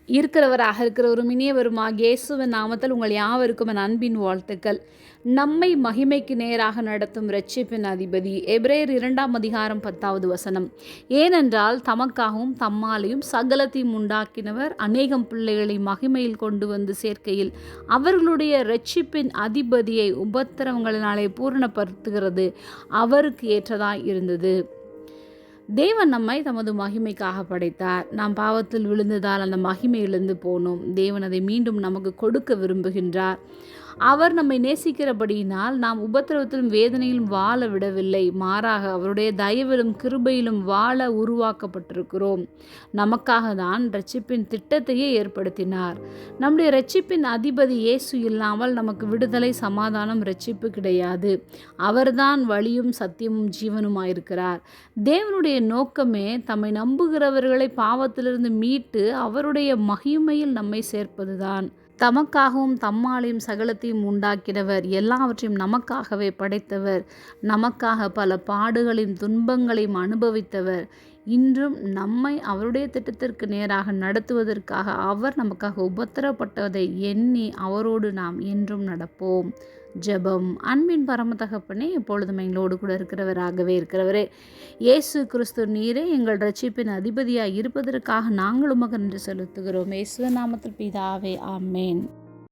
இருக்கிறவராக இருக்கிற ஒரு இனியவருமாக இயேசுவின் நாமத்தில் உங்கள் யாவருக்கும் என் அன்பின் வாழ்த்துக்கள். நம்மை மகிமைக்கு நேராக நடத்தும் இரட்சிப்பின் அதிபதி. எபிரேயர் 2:10 ஏனென்றால் தமக்காகவும் தம்மாலையும் சகலத்தையும் உண்டாக்கினவர் அநேகம் பிள்ளைகளை மகிமையில் கொண்டு வந்து சேர்க்கையில் அவர்களுடைய இரட்சிப்பின் அதிபதியை உபத்திரவங்களினாலே பூரணப்படுத்துகிறது அவருக்கு ஏற்றதாய் இருந்தது. தேவன் நம்மை தமது மகிமைக்காக படைத்தார். நாம் பாவத்தில் விழுந்ததால் அந்த மகிமையிலிருந்து போனோம். தேவன் அதை மீண்டும் நமக்கு கொடுக்க விரும்புகின்றார். அவர் நம்மை நேசிக்கிறபடியினால் நாம் உபத்திரவத்திலும் வேதனையிலும் வாழ விடவில்லை. மாறாக அவருடைய தயவிலும் கிருபையிலும் வாழ உருவாக்கப்பட்டிருக்கிறோம். நமக்காக தான் இரட்சிப்பின் திட்டத்தையே ஏற்படுத்தினார். நம்முடைய இரட்சிப்பின் அதிபதி இயேசு இல்லாமல் நமக்கு விடுதலை, சமாதானம், இரட்சிப்பு கிடையாது. அவர்தான் வழியும் சத்தியமும் ஜீவனுமாயிருக்கிறார். தேவனுடைய நோக்கமே தம்மை நம்புகிறவர்களை பாவத்திலிருந்து மீட்டு அவருடைய மகிமையில் நம்மை சேர்ப்பதுதான். தமக்காகவும் தம்மாலையும் சகலத்தையும் உண்டாக்கினவர், எல்லாவற்றையும் நமக்காகவே படைத்தவர், நமக்காக பல பாடுகளையும் துன்பங்களையும் அனுபவித்தவர், இன்றும் நம்மை அவருடைய திட்டத்திற்கு நேராக நடத்துவதற்காக அவர் நமக்காக உபத்திரப்பட்டதை எண்ணி அவரோடு நாம் என்றும் நடப்போம். ஜெபம். அன்பின் பரம தகப்பனே, எப்பொழுதும் எங்களோடு கூட இருக்கிறவராகவே இருக்கிறவரே, இயேசு கிறிஸ்து நீரே எங்கள் இரட்சிப்பின் அதிபதியாய் இருப்பதற்காக நாங்கள் உமக்கு நன்றி செலுத்துகிறோம். இயேசுவின் நாமத்தில் பிதாவே, ஆமேன்.